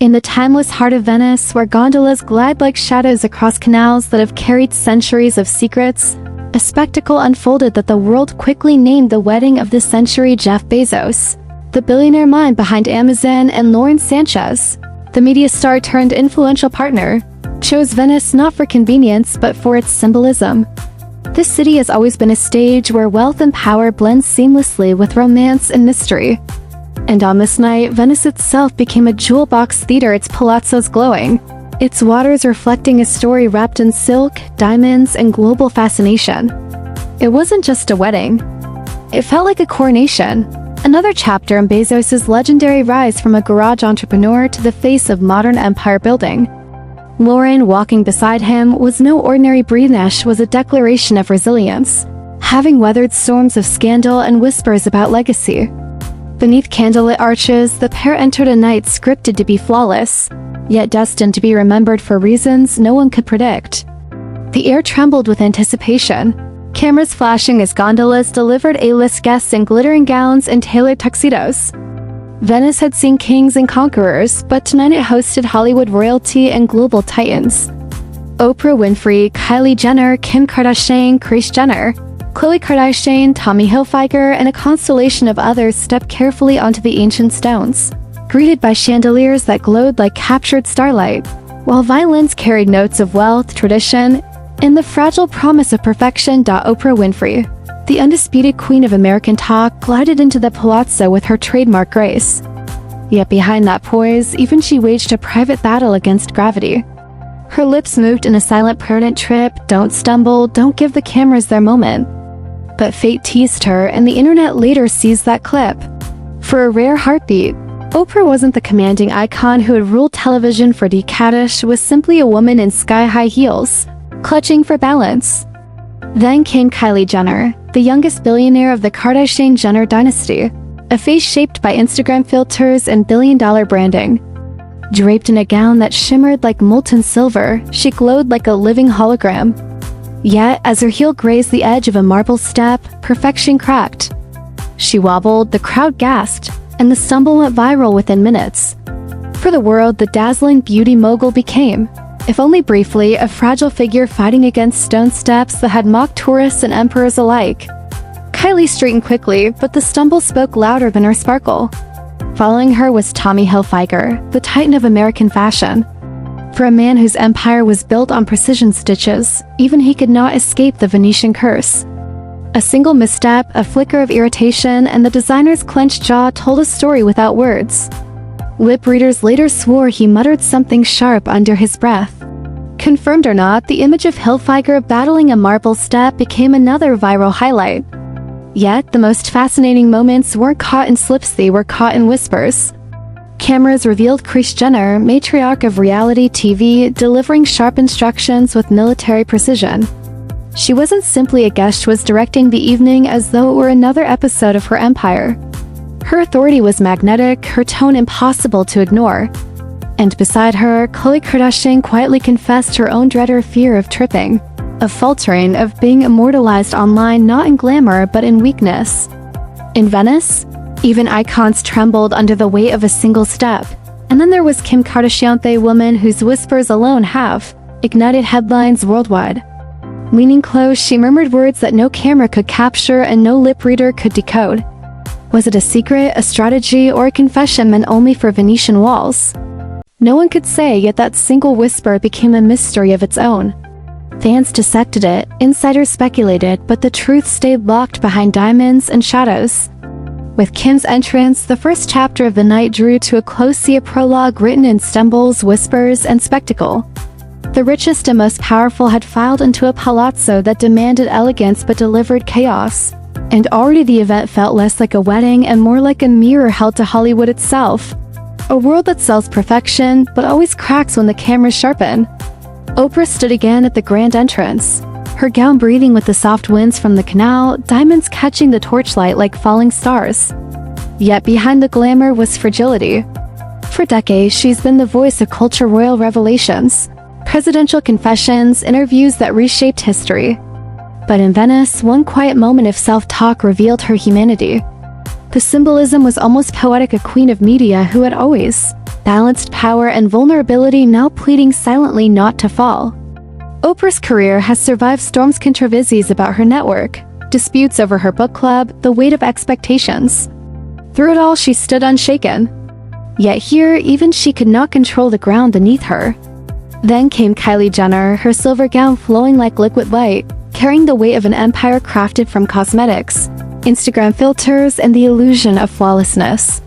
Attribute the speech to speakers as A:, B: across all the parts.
A: In the timeless heart of Venice, where gondolas glide like shadows across canals that have carried centuries of secrets, a spectacle unfolded that the world quickly named the wedding of the century. Jeff Bezos, the billionaire mind behind Amazon, and Lauren Sanchez, the media star turned influential partner, chose Venice not for convenience but for its symbolism. This city has always been a stage where wealth and power blend seamlessly with romance and mystery. And on this night, Venice itself became a jewel box theater, its palazzos glowing, its waters reflecting a story wrapped in silk, diamonds, and global fascination. It wasn't just a wedding. It felt like a coronation, another chapter in Bezos' legendary rise from a garage entrepreneur to the face of modern empire building. Lauren, walking beside him, was no ordinary brunette. She was a declaration of resilience, having weathered storms of scandal and whispers about legacy. Beneath candlelit arches, the pair entered a night scripted to be flawless, yet destined to be remembered for reasons no one could predict. The air trembled with anticipation, cameras flashing as gondolas delivered A-list guests in glittering gowns and tailored tuxedos. Venice had seen kings and conquerors, but tonight it hosted Hollywood royalty and global titans. Oprah Winfrey, Kylie Jenner, Kim Kardashian, Kris Jenner, Khloe Kardashian, Tommy Hilfiger, and a constellation of others stepped carefully onto the ancient stones, greeted by chandeliers that glowed like captured starlight, while violins carried notes of wealth, tradition, and the fragile promise of perfection. Oprah Winfrey, the undisputed queen of American talk, glided into the palazzo with her trademark grace. Yet behind that poise, even she waged a private battle against gravity. Her lips moved in a silent permanent trip: don't stumble, don't give the cameras their moment. But fate teased her, and the internet later seized that clip. For a rare heartbeat, Oprah wasn't the commanding icon who had ruled television for decades. She was simply a woman in sky-high heels, clutching for balance. Then came Kylie Jenner, the youngest billionaire of the Kardashian-Jenner dynasty, a face shaped by Instagram filters and billion-dollar branding. Draped in a gown that shimmered like molten silver, she glowed like a living hologram. Yet, as her heel grazed the edge of a marble step, perfection cracked. She wobbled, the crowd gasped, and the stumble went viral within minutes. For the world, the dazzling beauty mogul became, if only briefly, a fragile figure fighting against stone steps that had mocked tourists and emperors alike. Kylie straightened quickly, but the stumble spoke louder than her sparkle. Following her was Tommy Hilfiger, the titan of American fashion. For a man whose empire was built on precision stitches, even he could not escape the Venetian curse. A single misstep, a flicker of irritation, and the designer's clenched jaw told a story without words. Lip readers later swore he muttered something sharp under his breath. Confirmed or not, the image of Hilfiger battling a marble step became another viral highlight. Yet, the most fascinating moments weren't caught in slips, they were caught in whispers. Cameras revealed Kris Jenner, matriarch of reality TV, delivering sharp instructions with military precision. She wasn't simply a guest, she was directing the evening as though it were another episode of her empire. Her authority was magnetic, her tone impossible to ignore. And beside her, Khloe Kardashian quietly confessed her own dread or fear of tripping, of faltering, of being immortalized online not in glamour but in weakness. In Venice, even icons trembled under the weight of a single step. And then there was Kim Kardashian, the woman whose whispers alone have ignited headlines worldwide. Leaning close, she murmured words that no camera could capture and no lip reader could decode. Was it a secret, a strategy, or a confession meant only for Venetian walls? No one could say, yet that single whisper became a mystery of its own. Fans dissected it, insiders speculated, but the truth stayed locked behind diamonds and shadows. With Kim's entrance, the first chapter of the night drew to a close. See a prologue written in stumbles, whispers, and spectacle. The richest and most powerful had filed into a palazzo that demanded elegance but delivered chaos. And already the event felt less like a wedding and more like a mirror held to Hollywood itself. A world that sells perfection, but always cracks when the cameras sharpen. Oprah stood again at the grand entrance, her gown breathing with the soft winds from the canal, diamonds catching the torchlight like falling stars. Yet behind the glamour was fragility. For decades, she's been the voice of culture royal revelations, presidential confessions, interviews that reshaped history. But in Venice, one quiet moment of self-talk revealed her humanity. The symbolism was almost poetic, a queen of media who had always balanced power and vulnerability, now pleading silently not to fall. Oprah's career has survived storms, controversies about her network, disputes over her book club, the weight of expectations. Through it all, she stood unshaken. Yet here, even she could not control the ground beneath her. Then came Kylie Jenner, her silver gown flowing like liquid light, carrying the weight of an empire crafted from cosmetics, Instagram filters, and the illusion of flawlessness.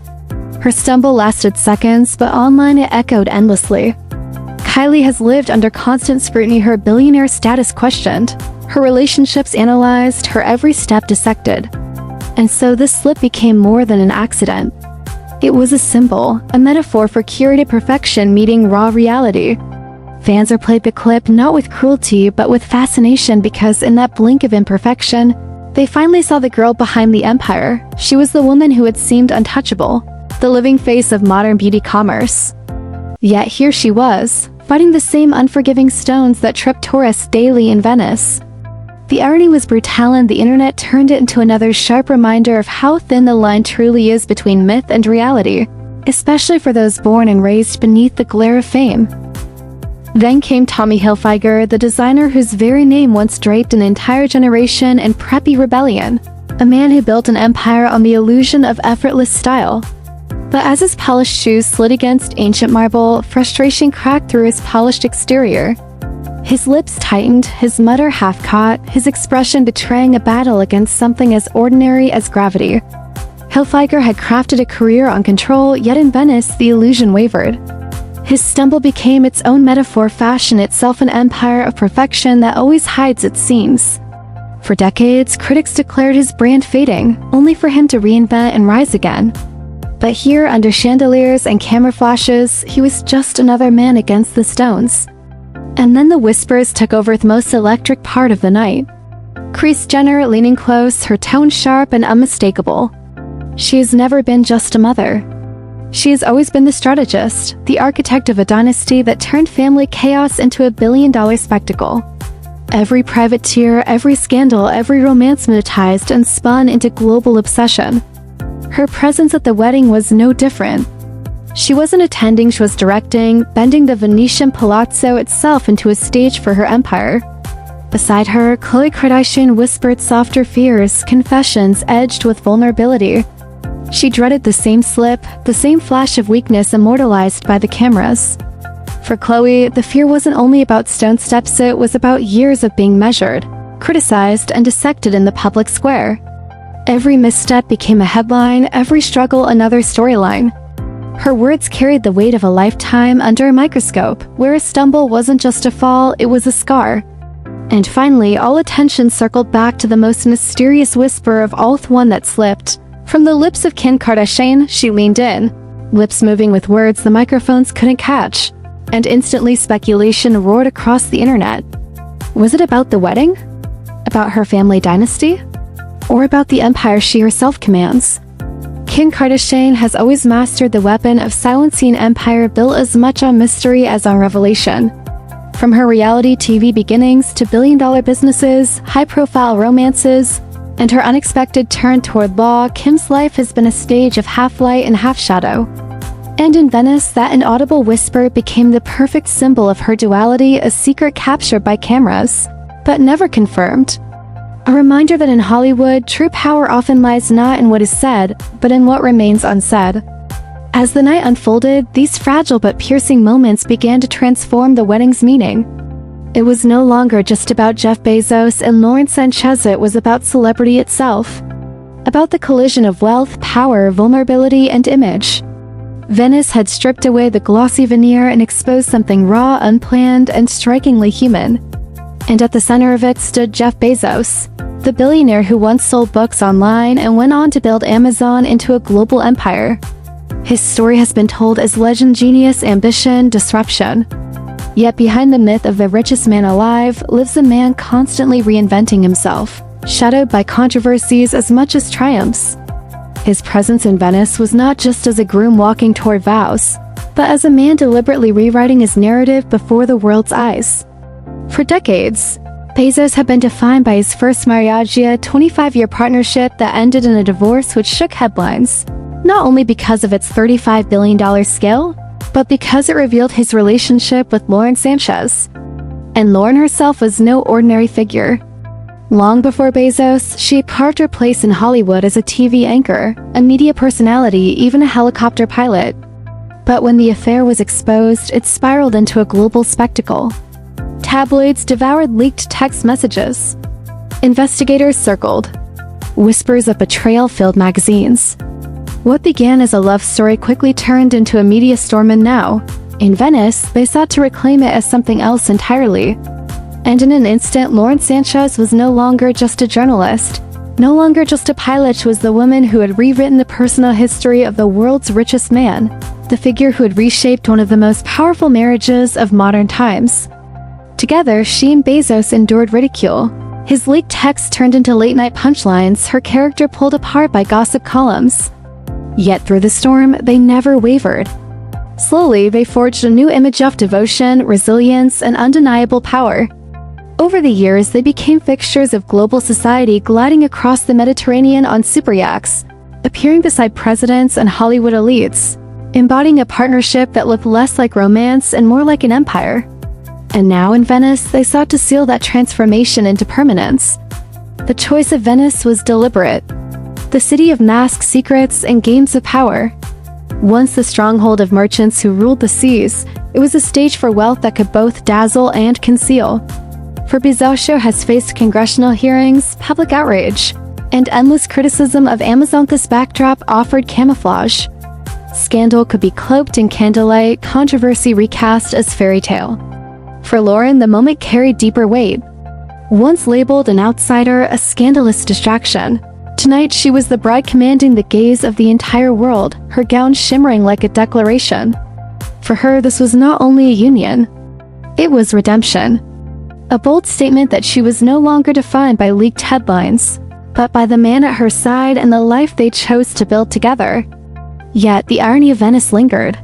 A: Her stumble lasted seconds, but online it echoed endlessly. Kylie has lived under constant scrutiny, her billionaire status questioned, her relationships analyzed, her every step dissected. And so this slip became more than an accident. It was a symbol, a metaphor for curated perfection meeting raw reality. Fans replayed the clip not with cruelty but with fascination, because in that blink of imperfection, they finally saw the girl behind the empire. She was the woman who had seemed untouchable, the living face of modern beauty commerce. Yet here she was, fighting the same unforgiving stones that trip tourists daily in Venice. The irony was brutal, and the internet turned it into another sharp reminder of how thin the line truly is between myth and reality, especially for those born and raised beneath the glare of fame. Then came Tommy Hilfiger, the designer whose very name once draped an entire generation in preppy rebellion, a man who built an empire on the illusion of effortless style. But as his polished shoes slid against ancient marble, frustration cracked through his polished exterior. His lips tightened, his mutter half-caught, his expression betraying a battle against something as ordinary as gravity. Hilfiger had crafted a career on control, yet in Venice the illusion wavered. His stumble became its own metaphor, fashion itself an empire of perfection that always hides its seams. For decades, critics declared his brand fading, only for him to reinvent and rise again. But here, under chandeliers and camera flashes, he was just another man against the stones. And then the whispers took over the most electric part of the night. Kris Jenner leaning close, her tone sharp and unmistakable. She has never been just a mother. She has always been the strategist, the architect of a dynasty that turned family chaos into a billion-dollar spectacle. Every private tear, every scandal, every romance monetized and spun into global obsession. Her presence at the wedding was no different. She wasn't attending, she was directing, bending the Venetian palazzo itself into a stage for her empire. Beside her, Khloe Kardashian whispered softer fears, confessions edged with vulnerability. She dreaded the same slip, the same flash of weakness immortalized by the cameras. For Khloe, the fear wasn't only about stone steps, it was about years of being measured, criticized, and dissected in the public square. Every misstep became a headline, every struggle another storyline. Her words carried the weight of a lifetime under a microscope, where a stumble wasn't just a fall, it was a scar. And finally, all attention circled back to the most mysterious whisper of all, the one that slipped. From the lips of Kim Kardashian, she leaned in, lips moving with words the microphones couldn't catch, and instantly speculation roared across the internet. Was it about the wedding? About her family dynasty? Or about the empire she herself commands? Kim Kardashian has always mastered the weapon of silencing an empire built as much on mystery as on revelation. From her reality TV beginnings to billion-dollar businesses, high-profile romances, and her unexpected turn toward law, Kim's life has been a stage of half light and half shadow. And in Venice, that inaudible whisper became the perfect symbol of her duality, a secret captured by cameras, but never confirmed. A reminder that in Hollywood, true power often lies not in what is said, but in what remains unsaid. As the night unfolded, these fragile but piercing moments began to transform the wedding's meaning. It was no longer just about Jeff Bezos and Lauren Sanchez, it was about celebrity itself. About the collision of wealth, power, vulnerability, and image. Venice had stripped away the glossy veneer and exposed something raw, unplanned, and strikingly human. And at the center of it stood Jeff Bezos, the billionaire who once sold books online and went on to build Amazon into a global empire. His story has been told as legend, genius, ambition, disruption. Yet behind the myth of the richest man alive lives a man constantly reinventing himself, shadowed by controversies as much as triumphs. His presence in Venice was not just as a groom walking toward vows, but as a man deliberately rewriting his narrative before the world's eyes. For decades, Bezos had been defined by his first marriage, a 25-year partnership that ended in a divorce which shook headlines, not only because of its $35 billion scale, but because it revealed his relationship with Lauren Sanchez. And Lauren herself was no ordinary figure. Long before Bezos, she carved her place in Hollywood as a TV anchor, a media personality, even a helicopter pilot. But when the affair was exposed, it spiraled into a global spectacle. Tabloids devoured leaked text messages. Investigators circled. Whispers of betrayal filled magazines. What began as a love story quickly turned into a media storm, and now, in Venice, they sought to reclaim it as something else entirely. And in an instant, Lauren Sanchez was no longer just a journalist, no longer just a pilot. She was the woman who had rewritten the personal history of the world's richest man, the figure who had reshaped one of the most powerful marriages of modern times. Together, she and Bezos endured ridicule. His leaked texts turned into late-night punchlines, her character pulled apart by gossip columns. Yet through the storm, they never wavered. Slowly, they forged a new image of devotion, resilience, and undeniable power. Over the years, they became fixtures of global society, gliding across the Mediterranean on superyachts, appearing beside presidents and Hollywood elites, embodying a partnership that looked less like romance and more like an empire. And now in Venice, they sought to seal that transformation into permanence. The choice of Venice was deliberate. The city of masked secrets and games of power. Once the stronghold of merchants who ruled the seas, it was a stage for wealth that could both dazzle and conceal. For Bezos has faced congressional hearings, public outrage, and endless criticism of Amazon. This backdrop offered camouflage. Scandal could be cloaked in candlelight, controversy recast as fairy tale. For Lauren, the moment carried deeper weight. Once labeled an outsider, a scandalous distraction, tonight she was the bride commanding the gaze of the entire world, her gown shimmering like a declaration. For her, this was not only a union, it was redemption. A bold statement that she was no longer defined by leaked headlines, but by the man at her side and the life they chose to build together. Yet the irony of Venice lingered.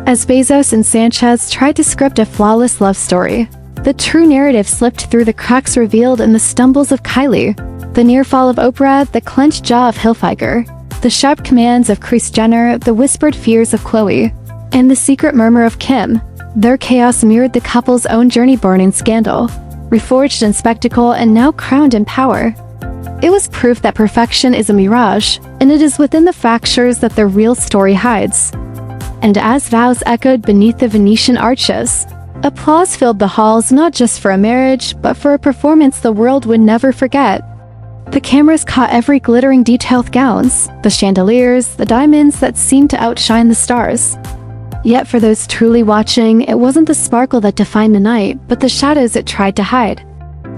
A: As Bezos and Sanchez tried to script a flawless love story, the true narrative slipped through the cracks revealed in the stumbles of Kylie, the near fall of Oprah, the clenched jaw of Hilfiger, the sharp commands of Kris Jenner, the whispered fears of Khloe, and the secret murmur of Kim. Their chaos mirrored the couple's own journey, born in scandal, reforged in spectacle, and now crowned in power. It was proof that perfection is a mirage, and it is within the fractures that the real story hides. And as vows echoed beneath the Venetian arches, applause filled the halls, not just for a marriage, but for a performance the world would never forget. The cameras caught every glittering detail: the gowns, the chandeliers, the diamonds that seemed to outshine the stars. Yet for those truly watching, it wasn't the sparkle that defined the night, but the shadows it tried to hide.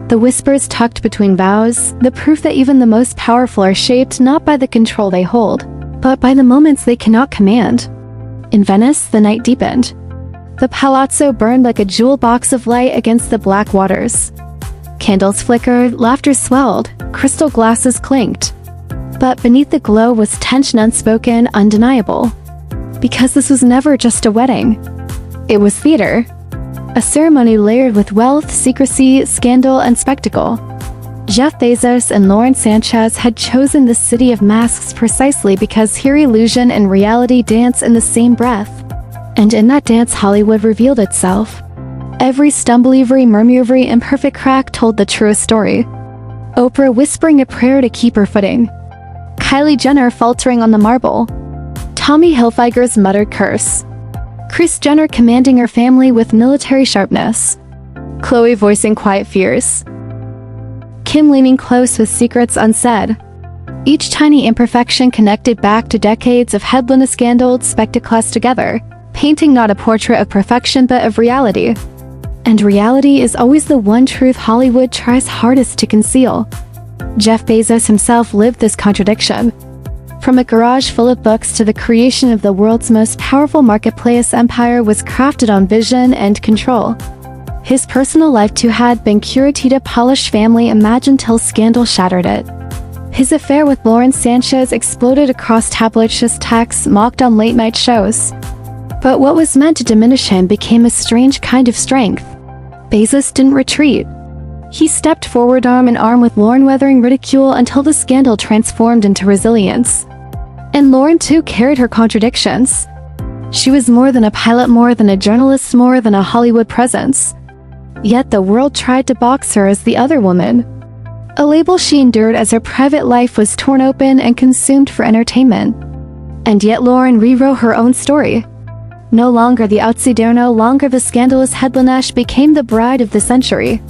A: The whispers tucked between vows, the proof that even the most powerful are shaped not by the control they hold, but by the moments they cannot command. In Venice, the night deepened. The palazzo burned like a jewel box of light against the black waters. Candles flickered, laughter swelled, crystal glasses clinked. But beneath the glow was tension unspoken, undeniable. Because this was never just a wedding. It was theater. A ceremony layered with wealth, secrecy, scandal, and spectacle. Jeff Bezos and Lauren Sanchez had chosen the city of masks precisely because here illusion and reality dance in the same breath. And in that dance, Hollywood revealed itself. Every stumble, every murmur, every imperfect crack told the truest story. Oprah whispering a prayer to keep her footing. Kylie Jenner faltering on the marble. Tommy Hilfiger's muttered curse. Kris Jenner commanding her family with military sharpness. Khloe voicing quiet fears. Kim leaning close with secrets unsaid. Each tiny imperfection connected back to decades of headless scandaled spectacles together, painting not a portrait of perfection but of reality. And reality is always the one truth Hollywood tries hardest to conceal. Jeff Bezos himself lived this contradiction. From a garage full of books to the creation of the world's most powerful marketplace empire was crafted on vision and control. His personal life too had been curated, a polished family imagined till scandal shattered it. His affair with Lauren Sanchez exploded across tabloids, texts mocked on late-night shows. But what was meant to diminish him became a strange kind of strength. Bezos didn't retreat. He stepped forward arm in arm with Lauren, weathering ridicule until the scandal transformed into resilience. And Lauren too carried her contradictions. She was more than a pilot, more than a journalist, more than a Hollywood presence. Yet the world tried to box her as the other woman. A label she endured as her private life was torn open and consumed for entertainment. And yet Lauren rewrote her own story. No longer the outsider, no longer the scandalous headliner, she became the bride of the century.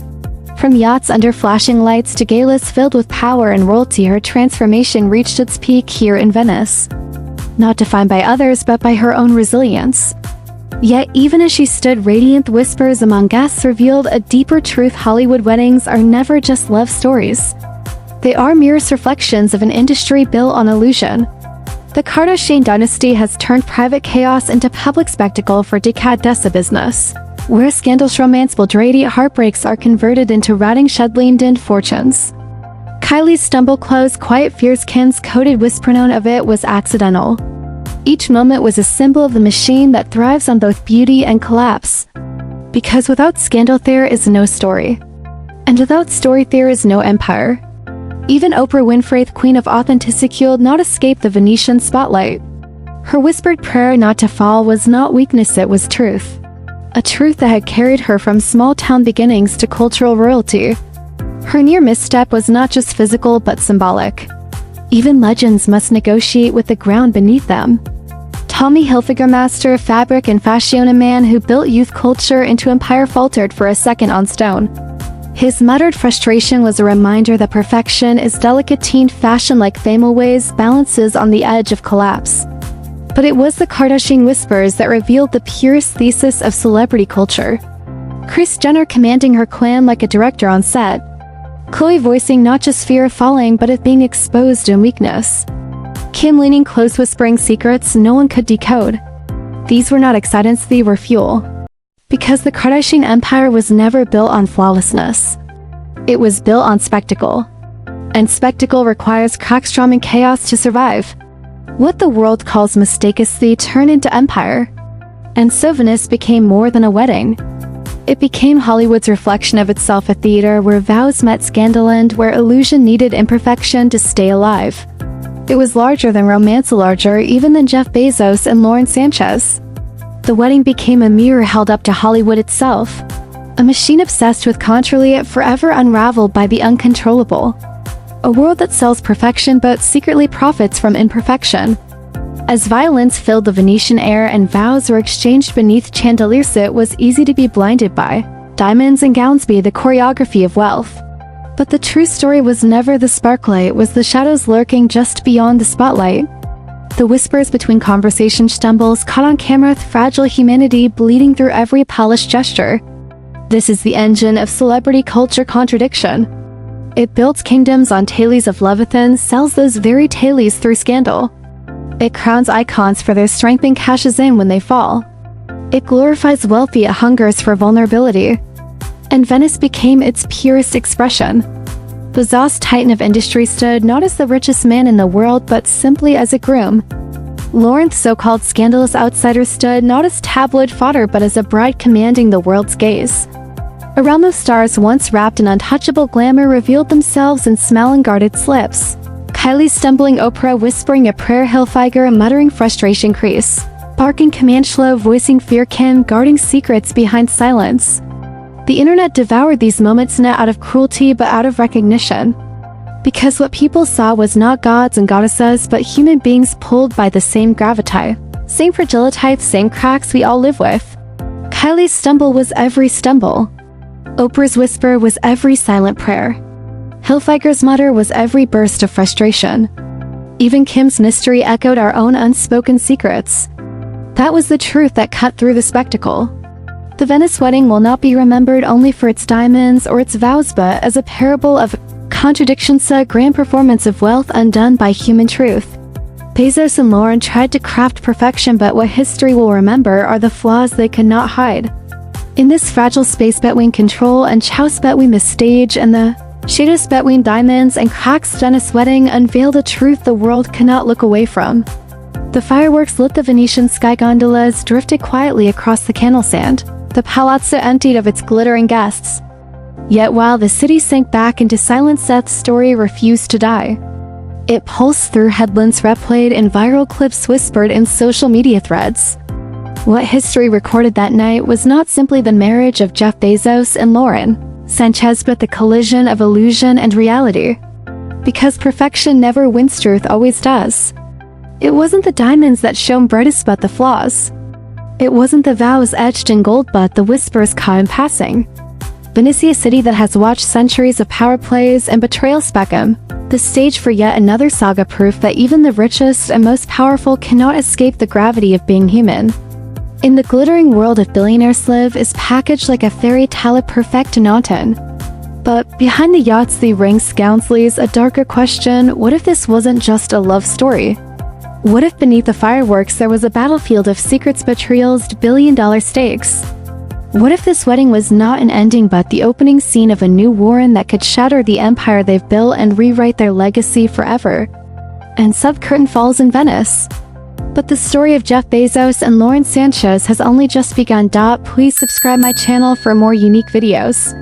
A: From yachts under flashing lights to galas filled with power and royalty, her transformation reached its peak here in Venice. Not defined by others, but by her own resilience. Yet even as she stood radiant, whispers among guests revealed a deeper truth: Hollywood weddings are never just love stories. They are merest reflections of an industry built on illusion. The Kardashian dynasty has turned private chaos into public spectacle for decades of business, where scandalous romance, vulgarity, heartbreaks are converted into rotting shed-leaned fortunes. Kylie's stumble, Khloe's quiet fears, Kim's coded whisper, none of it was accidental. Each moment was a symbol of the machine that thrives on both beauty and collapse. Because without scandal there is no story. And without story there is no empire. Even Oprah Winfrey, the queen of authenticity, could not escape the Venetian spotlight. Her whispered prayer not to fall was not weakness, it was truth. A truth that had carried her from small-town beginnings to cultural royalty. Her near misstep was not just physical but symbolic. Even legends must negotiate with the ground beneath them. Tommy Hilfiger, master of fabric and fashion, a man who built youth culture into empire, faltered for a second on stone. His muttered frustration was a reminder that perfection is delicate. Teen fashion, like fame always, balances on the edge of collapse. But it was the Kardashian whispers that revealed the purest thesis of celebrity culture. Kris Jenner commanding her clan like a director on set. Khloe voicing not just fear of falling but of being exposed in weakness. Kim leaning close, whispering secrets no one could decode. These were not accidents, they were fuel. Because the Kardashian empire was never built on flawlessness. It was built on spectacle. And spectacle requires crackstrom and chaos to survive. What the world calls mistakes, turned into empire. And so Venice became more than a wedding. It became Hollywood's reflection of itself, a theater where vows met scandal and where illusion needed imperfection to stay alive. It was larger than romance, larger even than Jeff Bezos and Lauren Sanchez. The wedding became a mirror held up to Hollywood itself. A machine obsessed with control, yet forever unraveled by the uncontrollable. A world that sells perfection but secretly profits from imperfection. As violence filled the Venetian air and vows were exchanged beneath chandeliers, it was easy to be blinded by diamonds and gowns, be the choreography of wealth. But the true story was never the sparklight, it was the shadows lurking just beyond the spotlight. The whispers between conversation, stumbles caught on camera, fragile humanity bleeding through every polished gesture. This is the engine of celebrity culture: contradiction. It builds kingdoms on tales of love, then sells those very tales through scandal. It crowns icons for their strength and cashes in when they fall. It glorifies wealth, yet hungers for vulnerability. And Venice became its purest expression. Bezos, titan of industry, stood not as the richest man in the world but simply as a groom. Lauren, so-called scandalous outsider, stood not as tabloid fodder but as a bride commanding the world's gaze. Around those stars, once wrapped in untouchable glamour, revealed themselves in smiling guarded slips. Kylie stumbling, Oprah whispering a prayer, Hilfiger muttering frustration, Kris barking command, Khloe voicing fear, Kim guarding secrets behind silence. The internet devoured these moments not out of cruelty but out of recognition. Because what people saw was not gods and goddesses but human beings pulled by the same gravity, same fragility, same cracks we all live with. Kylie's stumble was every stumble. Oprah's whisper was every silent prayer. Hilfiger's mutter was every burst of frustration. Even Kim's mystery echoed our own unspoken secrets. That was the truth that cut through the spectacle. The Venice wedding will not be remembered only for its diamonds or its vows but as a parable of contradictions, a grand performance of wealth undone by human truth. Bezos and Lauren tried to craft perfection, but what history will remember are the flaws they could not hide. In this fragile space between control and chaos, between the stage and the shadows, between diamonds and cracks, Venice wedding unveiled a truth the world cannot look away from. The fireworks lit the Venetian sky, gondolas drifted quietly across the canal sand. The palazzo emptied of its glittering guests. Yet while the city sank back into silence, Seth's story refused to die. It pulsed through headlines replayed in viral clips, whispered in social media threads. What history recorded that night was not simply the marriage of Jeff Bezos and Lauren Sanchez, but the collision of illusion and reality. Because perfection never wins, truth always does. It wasn't the diamonds that shone brightest but the flaws. It wasn't the vows etched in gold but the whispers caught in passing. Venice, a city that has watched centuries of power plays and betrayal, become the stage for yet another saga, proof that even the richest and most powerful cannot escape the gravity of being human. In the glittering world of billionaires live is packaged like a fairy tale perfect mountain. But behind the yachts, the rings, gowns lays a darker question. What if this wasn't just a love story? What if beneath the fireworks there was a battlefield of secrets, betrayals, billion-dollar stakes? What if this wedding was not an ending but the opening scene of a new war that could shatter the empire they've built and rewrite their legacy forever? And curtain falls in Venice. But the story of Jeff Bezos and Lauren Sanchez has only just begun. Please subscribe my channel for more unique videos.